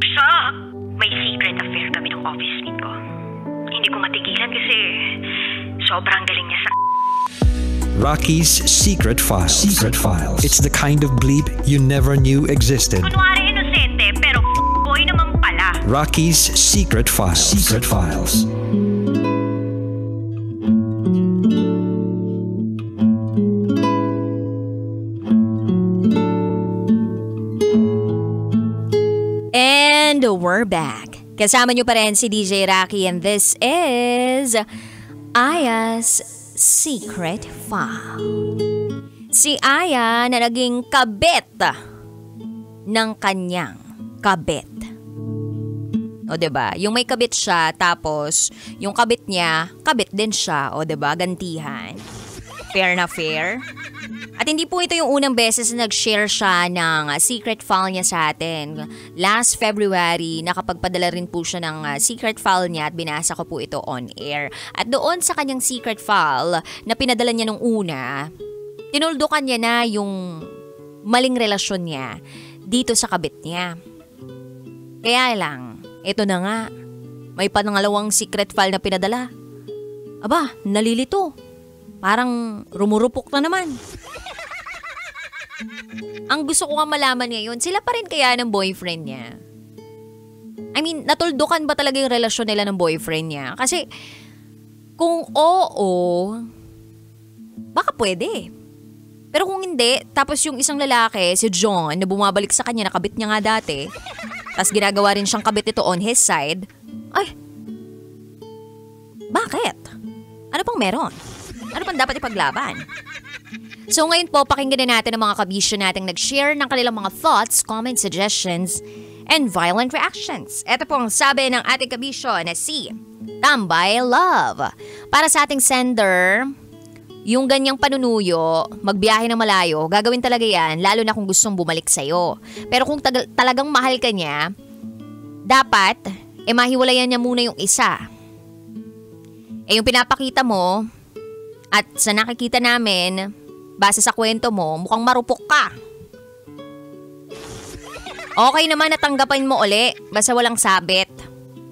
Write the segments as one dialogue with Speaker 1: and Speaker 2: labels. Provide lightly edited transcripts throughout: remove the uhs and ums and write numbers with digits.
Speaker 1: siya. May secret affair kami ng office mate ko. Hindi ko matigilan kasi sobrang galing niya sa...
Speaker 2: Rocky's Secret Files. Secret Files. It's the kind of bleep you never knew existed.
Speaker 1: Kunwari inosente pero boy naman pala.
Speaker 2: Rocky's Secret Files. Secret Files.
Speaker 3: And we're back. Kasama niyo pa rin si DJ Rocky and this is Aya's Secret File. Si Aya na naging kabit ng kanyang kabit. O diba? Yung may kabit siya tapos yung kabit niya, kabit din siya. O diba? Gantihan. Fair na fair. At hindi po ito yung unang beses na nag-share siya ng secret file niya sa atin. Last February, nakapagpadala rin po siya ng secret file niya at binasa ko po ito on air. At doon sa kanyang secret file na pinadala niya nung una, tinuldukan niya na yung maling relasyon niya dito sa kabit niya. Kaya lang, ito na nga, may pangalawang secret file na pinadala. Aba, nalilito. Parang rumurupok na naman. Ang gusto ko nga malaman ngayon, sila pa rin kaya ng boyfriend niya? I mean, natuldukan ba talaga yung relasyon nila ng boyfriend niya? Kasi, kung oo, baka pwede. Pero kung hindi, tapos yung isang lalaki, si John, na bumabalik sa kanya, nakabit niya nga dati, tapos ginagawa rin siyang kabit ito on his side, ay, bakit? Ano pang meron? Ano pang dapat ipaglaban? So ngayon po, pakinggan na natin ang mga kabisyo nating nag-share ng kanilang mga thoughts, comments, suggestions, and violent reactions. Ito po ang sabi ng ating kabisyo na si Tambay Love. Para sa ating sender, yung ganyang panunuyo, magbiyahe ng malayo, gagawin talaga yan, lalo na kung gustong bumalik sa'yo. Pero kung talagang mahal ka niya, dapat, mahiwalayan niya muna yung isa. Yung pinapakita mo, at sa nakikita namin, base sa kwento mo, mukhang marupok ka. Okay naman natanggapan mo uli, basta walang sabit.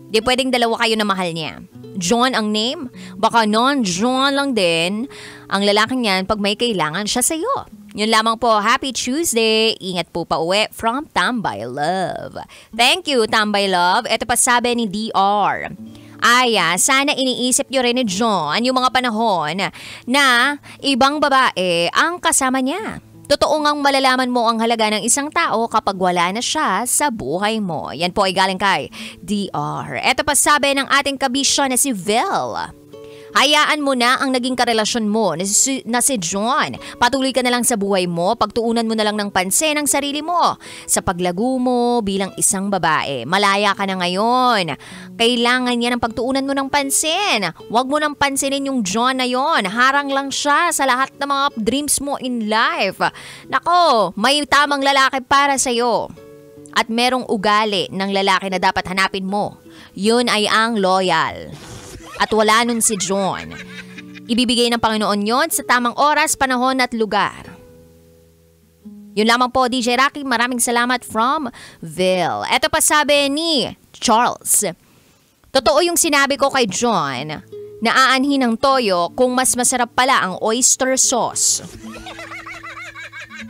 Speaker 3: Di pwedeng dalawa kayo na mahal niya. John ang name, baka non-John lang din ang lalaking yan pag may kailangan siya sa'yo. Yun lamang po, Happy Tuesday. Ingat po pa uwi from Tambay Love. Thank you, Tambay Love. Ito pa sabi ni DR. Aya, sana iniisip nyo rin ni John yung mga panahon na ibang babae ang kasama niya. Totoo ngang malalaman mo ang halaga ng isang tao kapag wala na siya sa buhay mo. Yan po ay galing kay DR. Ito pa sabi ng ating kabisyo na si Vel. Hayaan mo na ang naging karelasyon mo na si John. Patuloy ka na lang sa buhay mo, pagtuunan mo na lang ng pansin ang sarili mo. Sa paglago mo bilang isang babae, malaya ka na ngayon. Kailangan niya ng pagtuunan mo ng pansin. Huwag mo nang pansinin yung John na yon. Harang lang siya sa lahat ng mga dreams mo in life. Nako, may tamang lalaki para sa'yo. At merong ugali ng lalaki na dapat hanapin mo. Yun ay ang loyal. At wala nun si John. Ibibigay ng Panginoon yon sa tamang oras, panahon at lugar. Yun lamang po, DJ Rocky. Maraming salamat from Vil. Ito pa sabi ni Charles. Totoo yung sinabi ko kay John na aanhin ng toyo kung mas masarap pala ang oyster sauce.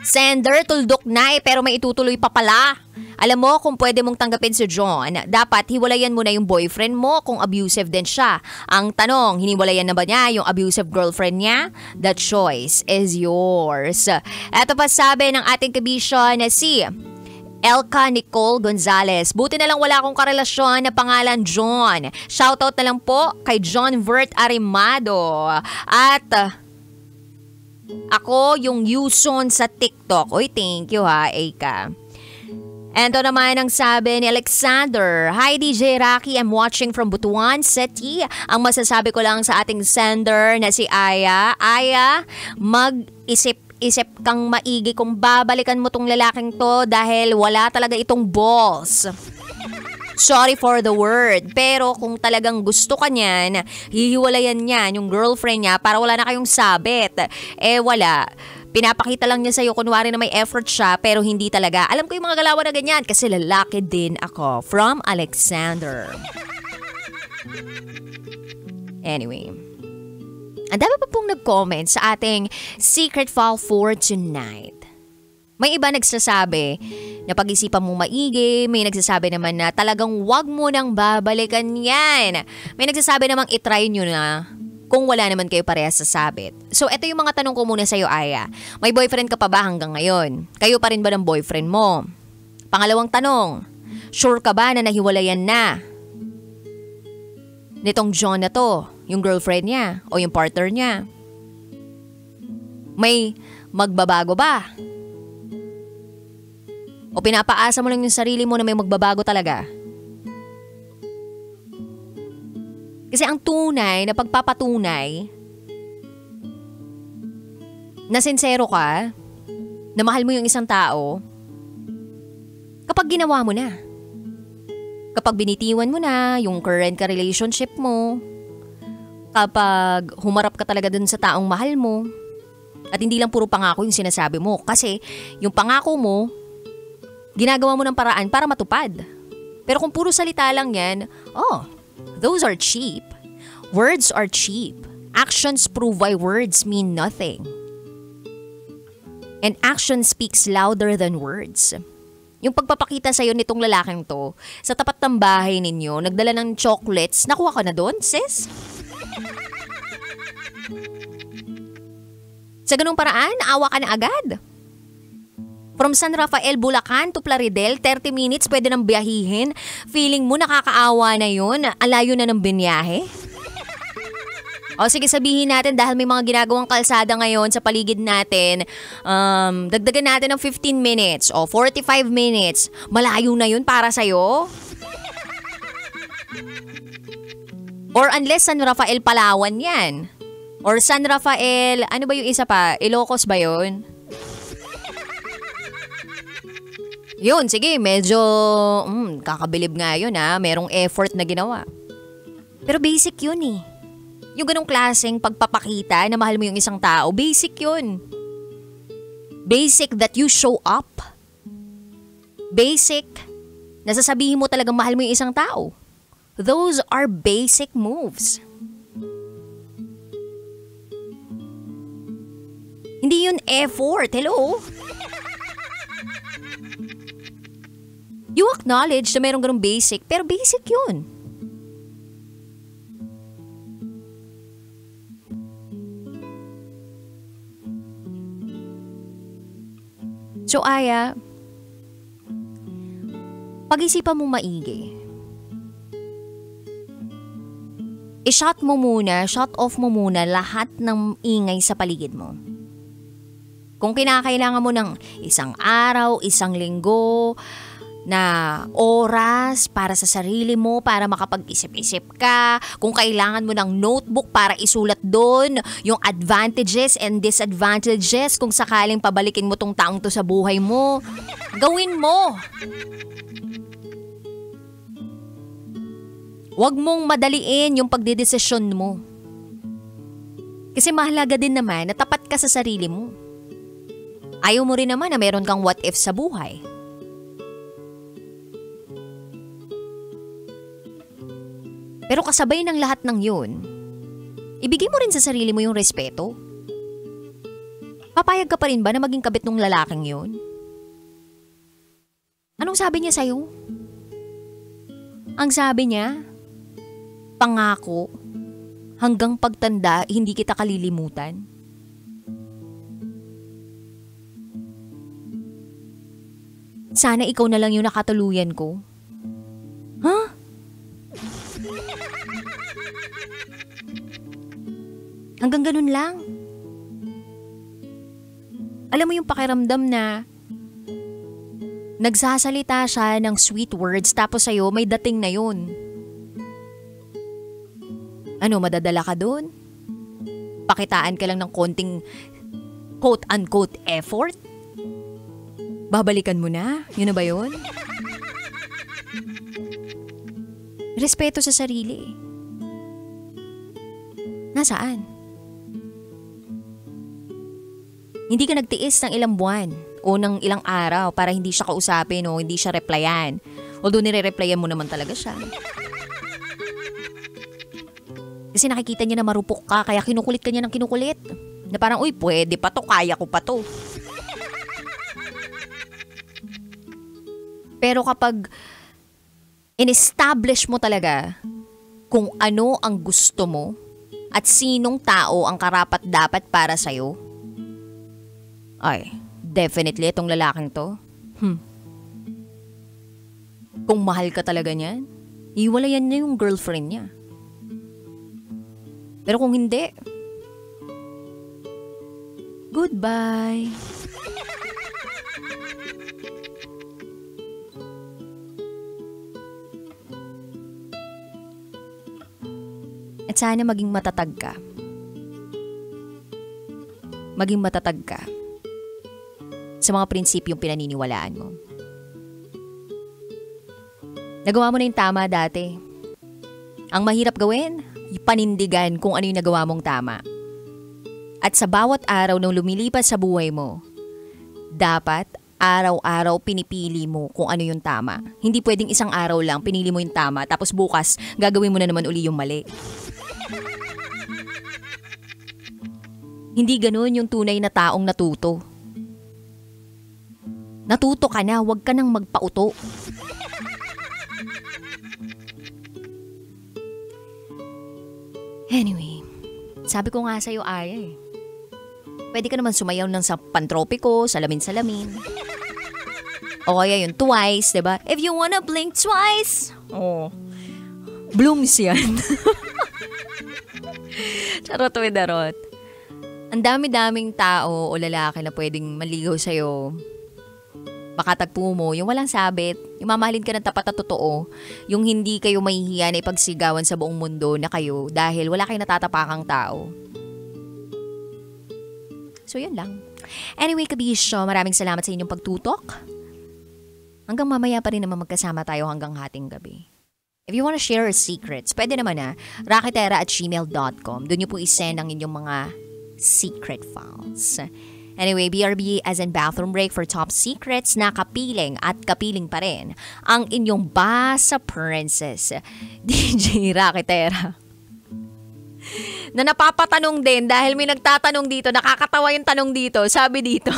Speaker 3: Sender, tuldok na pero may itutuloy pa pala. Alam mo, kung pwede mong tanggapin si John, dapat hiwalayan mo na yung boyfriend mo kung abusive din siya. Ang tanong, hiniwalayan na ba niya yung abusive girlfriend niya? The choice is yours. Ito pa sabi ng ating kabisyo na si Elka Nicole Gonzalez. Buti na lang wala akong karelasyon na pangalan John. Shoutout na lang po kay John Vert Arimado. At ako yung Yuson sa TikTok. Uy, thank you ha, Eka. Ito naman ang sabi ni Alexander. Hi DJ Rocky, I'm watching from Butuan City. Ang masasabi ko lang sa ating sender na si Aya. Aya, mag-isip kang maigi kung babalikan mo tong lalaking to dahil wala talaga itong balls. Sorry for the word, pero kung talagang gusto ka niyan, hihiwalayan niyan yung girlfriend niya para wala na kayong sabit. Wala. Pinapakita lang niya sa'yo kunwari na may effort siya pero hindi talaga. Alam ko yung mga galawan na ganyan kasi lalaki din ako. From Alexander. Anyway. Ang dami pa pong nag-comment sa ating secret file for tonight. May iba nagsasabi na pag-isipan mo maigi, may nagsasabi naman na talagang wag mo nang babalikan yan. May nagsasabi namang itry nyo na kung wala naman kayo parehas sa sabit. So eto yung mga tanong ko muna sa'yo, Aya. May boyfriend ka pa ba hanggang ngayon? Kayo pa rin ba ng boyfriend mo? Pangalawang tanong, sure ka ba na nahiwalayan na nitong John na to, yung girlfriend niya o yung partner niya? May magbabago ba? O pinapaasa mo lang yung sarili mo na may magbabago talaga? Kasi ang tunay na pagpapatunay na sincero ka, na mahal mo yung isang tao, kapag ginawa mo na. Kapag binitiwan mo na yung current ka relationship mo, kapag humarap ka talaga dun sa taong mahal mo, at hindi lang puro pangako yung sinasabi mo. Kasi yung pangako mo, ginagawa mo ng paraan para matupad. Pero kung puro salita lang yan, those are cheap. Words are cheap. Actions prove why words mean nothing. And action speaks louder than words. Yung pagpapakita sa'yo nitong lalaking to, sa tapat ng bahay ninyo, nagdala ng chocolates, nakuha ka na doon, sis? Sa ganung paraan, awa ka na agad. From San Rafael, Bulacan to Plaridel, 30 minutes pwede nang biyahihin. Feeling mo nakakaawa na yun? Alayo na ng binyahe? O sige, sabihin natin dahil may mga ginagawang kalsada ngayon sa paligid natin, dagdagan natin ng 15 minutes o 45 minutes. Malayo na yun para sa'yo? Or unless San Rafael, Palawan yan. Or San Rafael, ano ba yung isa pa? Ilocos ba yun? Yun, sige, medyo kakabilib nga yun ha. Merong effort na ginawa. Pero basic yun eh. Yung ganong klaseng pagpapakita na mahal mo yung isang tao, basic yun. Basic that you show up. Basic na sasabihin mo talagang mahal mo yung isang tao. Those are basic moves. Hindi yun effort, hello? You acknowledge na merong ganong basic, pero basic yun. So Aya, pag-isipan mo maigi. I-shut off mo muna lahat ng ingay sa paligid mo. Kung kinakailangan mo ng isang araw, isang linggo, na oras para sa sarili mo, para makapag-isip-isip ka, kung kailangan mo ng notebook para isulat doon yung advantages and disadvantages kung sakaling pabalikin mo tong taong to sa buhay mo, gawin mo. Huwag mong madaliin yung pagdedesisyon mo. Kasi mahalaga din naman na tapat ka sa sarili mo. Ayaw mo rin naman na meron kang what if sa buhay. Pero kasabay ng lahat ng yun, ibigay mo rin sa sarili mo yung respeto. Papayag ka pa rin ba na maging kabit ng lalaking yun? Anong sabi niya sa'yo? Ang sabi niya, pangako, hanggang pagtanda hindi kita kalilimutan. Sana ikaw na lang yung nakatuluyan ko. Huh? Hanggang ganun lang. Alam mo yung pakiramdam na nagsasalita siya ng sweet words tapos sa'yo may dating na yun. Ano, madadala ka dun? Pakitaan ka lang ng konting quote-unquote effort? Babalikan mo na? Yun na ba yun? Respeto sa sarili. Nasaan? Hindi ka nagtiis ng ilang buwan o ng ilang araw para hindi siya kausapin o hindi siya replyan. Although nire-replyan mo naman talaga siya. Kasi nakikita niya na marupok ka, kaya kinukulit ka niya ng kinukulit. Na parang, uy, pwede pa to, kaya ko pa to. Pero kapag in-establish mo talaga kung ano ang gusto mo at sinong tao ang karapat-dapat para sa'yo, ay, definitely itong lalaking to. Kung mahal ka talaga niyan, iwalayan niya yung girlfriend niya. Pero kung hindi, goodbye. At sana maging matatag ka. Maging matatag ka sa mga prinsipyong pinaniniwalaan mo. Nagawa mo na yung tama dati. Ang mahirap gawin, panindigan kung ano yung nagawa mong tama. At sa bawat araw nang lumilipas sa buhay mo, dapat araw-araw pinipili mo kung ano yung tama. Hindi pwedeng isang araw lang pinili mo yung tama tapos bukas gagawin mo na naman uli yung mali. Hindi ganun yung tunay na taong natuto. Natuto ka na, huwag ka nang magpauto. Anyway, sabi ko nga sa'yo, Aya eh. Pwede ka naman sumayaw ng sa pantropiko, salamin-salamin. O kaya yung twice, diba? If you wanna blink twice. Oh, blooms yan. Charot with darot. Ang dami-daming tao o lalaki na pwedeng maligaw sa'yo. Makatagpo mo, yung walang sabit, yung mamahalin ka ng tapat at totoo, yung hindi kayo mahihiya na ipagsigawan sa buong mundo na kayo dahil wala kayong natatapakang tao. So yun lang. Anyway, kabisyo, maraming salamat sa inyong pagtutok. Hanggang mamaya pa rin naman magkasama tayo hanggang hating gabi. If you wanna share your secrets, pwede naman rakitera@gmail.com. Doon niyo po isend ang inyong mga secret files. Anyway, BRB as in bathroom break for top secrets na kapiling at kapiling pa rin ang inyong basa princess, DJ Rakitera. Na napapatanong din dahil may nagtatanong dito, nakakatawa yung tanong dito, sabi dito,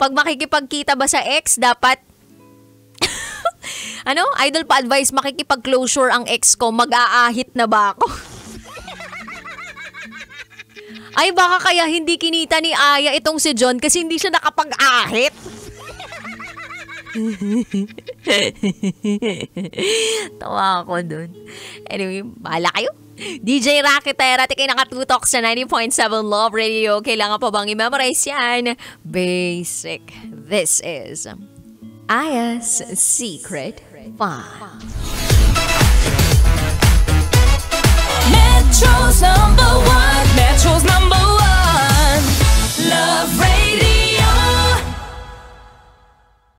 Speaker 3: pag makikipagkita ba sa ex, dapat, idol pa advice, makikipag-closure ang ex ko, mag-aahit na ba ako? Ay, baka kaya hindi kinita ni Aya itong si John kasi hindi siya nakapag-ahit. Tawa ako dun. Anyway, bahala kayo. DJ Rakitera, tikay nakatutok sa 90.7 Love Radio. Kailangan pa bang i-memorize yan? Basic. This is Aya's Secret File.
Speaker 4: Metro's